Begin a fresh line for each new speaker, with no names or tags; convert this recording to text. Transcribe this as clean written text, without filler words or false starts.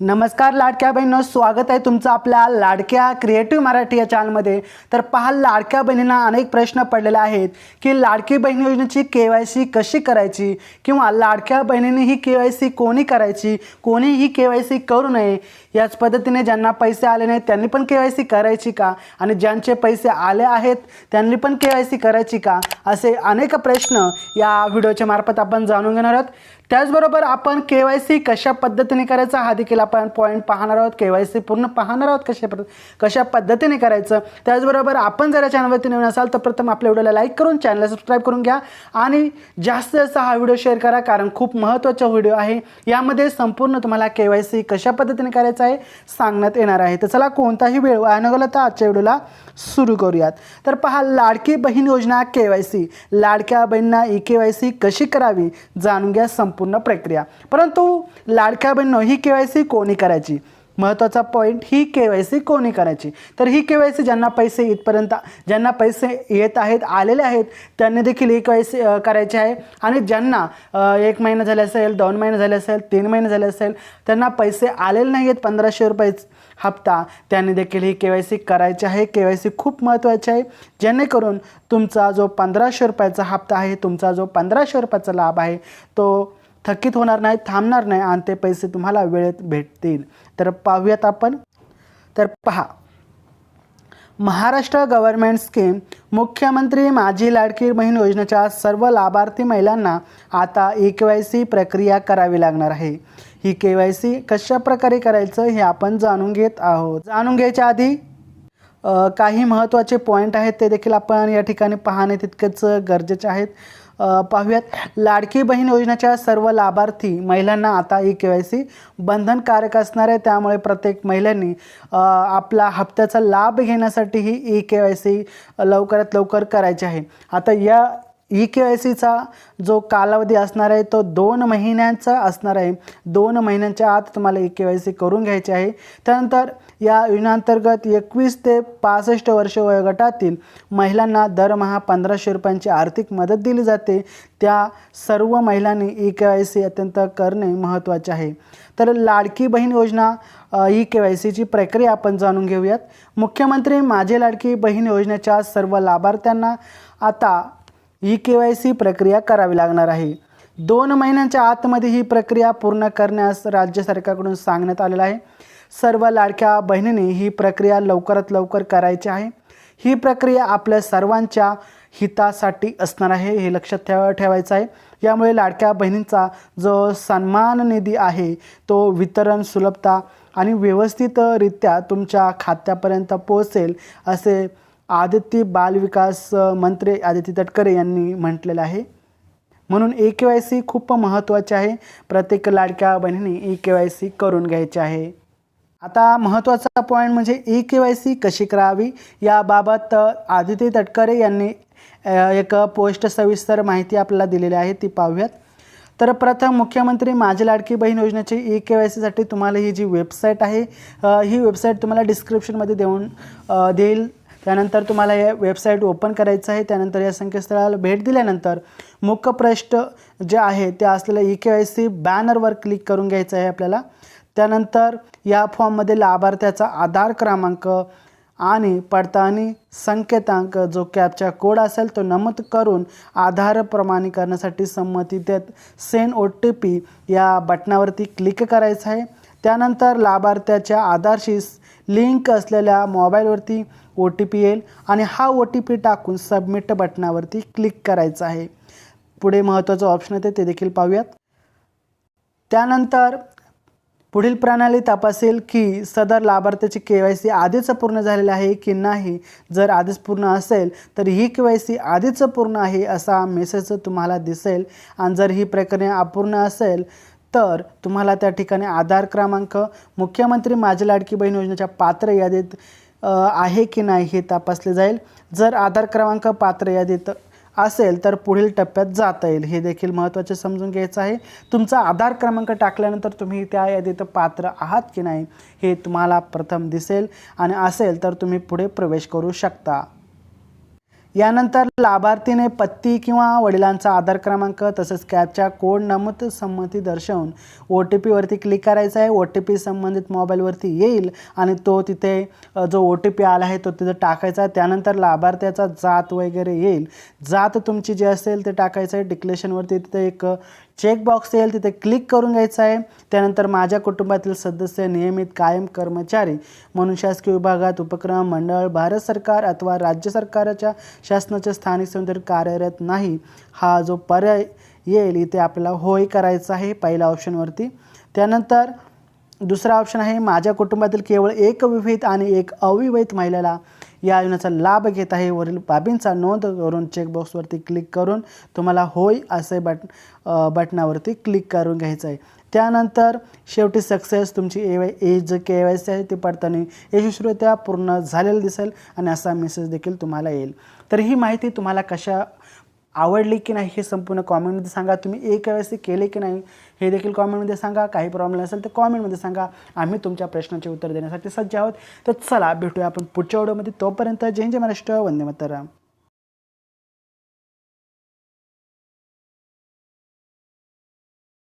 नमस्कार लाडक्या बहिणींनो, स्वागत आहे तुमचं आपल्या लाडक्या क्रिएटिव्ह मराठी या चॅनलमध्ये। तर पहा, लाडक्या बहिणींना अनेक प्रश्न पडलेले आहेत की लाडकी बहीण योजनेची KYC कशी करायची किंवा लाडक्या बहिणींनी ही KYC कोणी करायची, कोणी ही KYC करू नये। याच पद्धतीने ज्यांना पैसे आले नाहीत त्यांनी पण KYC करायची का, आणि ज्यांचे पैसे आले आहेत त्यांनी पण KYC करायची का, असे अनेक प्रश्न या व्हिडिओच्या मार्फत आपण जाणून घेणार आहोत। त्याचबरोबर आपण KYC कशा पद्धतीने करायचा हा देखील आपण पॉईंट पाहणार आहोत। KYC पूर्ण पाहणार आहोत कशा पद्धतीने करायचं। त्याचबरोबर आपण जर या चॅनलवरती नवीन असाल तर प्रथम आपल्या व्हिडिओला लाईक करून चॅनलला सबस्क्राईब करून घ्या आणि जास्तीत जास्त हा व्हिडिओ शेअर करा, कारण खूप महत्त्वाचा व्हिडिओ आहे। यामध्ये संपूर्ण तुम्हाला KYC कशा पद्धतीने करायचं आहे सांगण्यात येणार आहे। तर चला, कोणताही वेळ वाया न घालवता आजच्या व्हिडिओला सुरू करूयात। तर पहा, लाडकी बहीण योजना KYC, लाडक्या बहिणींना KYC कशी करावी जाणून घ्या संपूर्ण प्रक्रिया। परंतु लाडक्या बहिणींनो, ही KYC कोणी करायची, महत्त्वाचा पॉईंट, ही KYC कोणी करायची। तर ही KYC ज्यांना पैसे इथपर्यंत ज्यांना पैसे येत आहेत, आलेले आहेत, त्यांनी देखील ही KYC करायची आहे। आणि ज्यांना 1 महिना झाले असेल, 2 महिने झाले असेल, 3 महिने झाले असेल, त्यांना पैसे आलेले नाही आहेत 1500 रुपये हप्ता, त्यांनी देखील ही KYC करायची आहे। KYC खूप महत्त्वाची आहे, जेणेकरून तुमचा जो 1500 रुपयाचा हप्ता आहे, तुमचा जो 1500 रुपयाचा लाभ आहे, तो थकीत होणार नाही, थांबणार नाही आणि ते पैसे तुम्हाला वेळेत भेटतील। तर पाहूयात आपण। तर पहा, महाराष्ट्र गव्हर्नमेंट स्कीम मुख्यमंत्री माझी लाडकी बहीण योजनेच्या सर्व लाभार्थी महिलांना आता KYC प्रक्रिया करावी लागणार आहे। ही KYC कशा प्रकारे करायचं हे आपण जाणून घेत आहोत। जाणून घ्यायच्या आधी काही महत्त्वाचे पॉईंट आहेत ते देखील आपण या ठिकाणी पाहणे तितकेच गरजेचे आहेत। पाहूयात, लाडकी बहीण योजनेच्या सर्व लाभार्थी महिलांना आता KYC बंधनकारक असणार आहे। त्यामुळे प्रत्येक महिलांनी आपला हप्त्याचा लाभ घेण्यासाठी ही KYC लवकरात लवकर करायची आहे। आता या KYCचा जो कालावधी असणार आहे तो 2 महिन्यांचा असणार आहे। 2 महिन्यांच्या आत तुम्हाला KYC करून घ्यायची आहे। त्यानंतर या योजनेअंतर्गत 21 ते 65 वर्ष वयोगटातील महिलांना दरमहा 1500 रुपयांची आर्थिक मदत दिली जाते। त्या सर्व महिलांनी KYC अत्यंत करणे महत्त्वाचे आहे। तर लाडकी बहीण योजना KYCची प्रक्रिया आपण जाणून घेऊयात। मुख्यमंत्री माझी लाडकी बहीण योजनेच्या सर्व लाभार्थ्यांना आता KYC प्रक्रिया करावी लागणार आहे। 2 महिन्यांच्या आतमध्ये ही प्रक्रिया पूर्ण करण्यास राज्य सरकारकडून सांगण्यात आलेलं आहे। सर्व लाडक्या बहिणींनी ही प्रक्रिया लवकरात लवकर करायची आहे। ही प्रक्रिया आपल्या सर्वांच्या हितासाठी असणार आहे, हे लक्षात ठेवायचं आहे। यामुळे लाडक्या बहिणींचा जो सन्मान निधी आहे तो वितरण सुलभता आणि व्यवस्थितरित्या तुमच्या खात्यापर्यंत पोहोचेल, असे आदिती बालविकास मंत्री आदिती तटकरे यांनी म्हटलेलं आहे। म्हणून KYC खूप महत्त्वाचे आहे, प्रत्येक लाडक्या बहिणींनी KYC करून घ्यायची आहे। आता महत्त्वाचा पॉईंट म्हणजे KYC कशी करावी याबाबत आदिती तटकरे यांनी एक पोस्ट सविस्तर माहिती आपल्याला दिलेली आहे, ती पाहूयात। तर प्रथम, मुख्यमंत्री माझी लाडकी बहीण योजनेची KYC साठी तुम्हाला ही जी वेबसाईट आहे, ही वेबसाईट तुम्हाला डिस्क्रिप्शनमध्ये देईल। त्यानंतर तुम्हाला या वेबसाईट ओपन करायचं आहे। त्यानंतर या संकेतस्थळाला भेट दिल्यानंतर मुखपृष्ठ जे आहे ते असलेलं KYC बॅनरवर क्लिक करून घ्यायचं आहे आपल्याला। त्यानंतर या फॉर्ममध्ये लाभार्थ्याचा आधार क्रमांक आणि पडताळणी संकेतांक जो कॅप्चा कोड असेल तो नमूद करून आधार प्रमाणीकरणासाठी संमती देत सेंड OTP या बटनावरती क्लिक करायचं आहे। त्यानंतर लाभार्थ्याच्या आधारशी लिंक असलेल्या मोबाईलवरती OTP येईल आणि हा OTP टाकून सबमिट बटनावरती क्लिक करायचं आहे। पुढे महत्त्वाचं ऑप्शन आहे ते देखील पाहूयात। त्यानंतर पुढील प्रणाली तपासेल की सदर लाभार्थ्याची KYC आधीच पूर्ण झालेली आहे की नाही। जर आधीच पूर्ण असेल तर ही KYC आधीच पूर्ण आहे असा मेसेज तुम्हाला दिसेल, आणि जर ही प्रक्रिया अपूर्ण असेल तर तुम्हाला त्या ठिकाणी आधार क्रमांक मुख्यमंत्री माझी लाडकी बहीण योजनेच्या पात्र यादीत आहे की नाही हे तपासले जाईल। जर आधार क्रमांक पात्र यादीत असेल तर पुढील टप्प्यात जाता येईल, हे देखील महत्त्वाचे समजून घ्यायचं आहे. तुमचा आधार क्रमांक टाकल्यानंतर तुम्ही त्या यादीत पात्र आहात की नाही हे तुम्हाला प्रथम दिसेल आणि असेल तर तुम्ही पुढे प्रवेश करू शकता. यानंतर लाभार्थीने पत्ती किंवा वडिलांचा आधार क्रमांक तसेच कॅपचा कोड नमूद संमती दर्शवून OTP वरती क्लिक करायचा आहे. OTP संबंधित मोबाईलवरती येईल आणि तो तिथे जो OTP आला आहे तो तिथे टाकायचा आहे. त्यानंतर लाभार्थ्याचा जात वगैरे येईल. जात तुमची जी असेल ते टाकायचं आहे. डिक्लेरेशनवरती तिथे एक चेकबॉक्स येईल, तिथे क्लिक करून घ्यायचं आहे. त्यानंतर माझ्या कुटुंबातील सदस्य नियमित कायम कर्मचारी म्हणून शासकीय विभागात, उपक्रम, मंडळ, भारत सरकार अथवा राज्य सरकारच्या शासनाच्या स्थानिक संस्थेत कार्यरत नाही, हा जो पर्याय येईल इथे आपल्याला होय करायचं आहे पहिल्या ऑप्शनवरती. त्यानंतर दुसरा ऑप्शन आहे माझ्या कुटुंबातील केवळ एक विवाहित आणि एक अविवाहित महिलेला या योजनेचा लाभ घेत आहे. वरील बाबींचा नोंद करून चेकबॉक्सवरती क्लिक करून तुम्हाला होय असे बटनावरती क्लिक करून घ्यायचं आहे. त्यानंतर शेवटी सक्सेस तुमची एज KYC आहे ती पडताळणी यशस्वीरित्या पूर्ण झालेलं दिसेल आणि असा मेसेज देखील तुम्हाला येईल. तर ही माहिती तुम्हाला कशा आवडली की नाही हे संपूर्ण कॉमेंटमध्ये सांगा. तुम्ही KYC केले की नाही हे देखील कॉमेंटमध्ये सांगा. काही प्रॉब्लेम असेल तर कॉमेंटमध्ये सांगा. आम्ही तुमच्या प्रश्नाचे उत्तर देण्यासाठी सज्ज आहोत. तर चला भेटूया आपण पुढच्या व्हिडिओमध्ये. तोपर्यंत जय जय महाराष्ट्र, वंदे मातरम.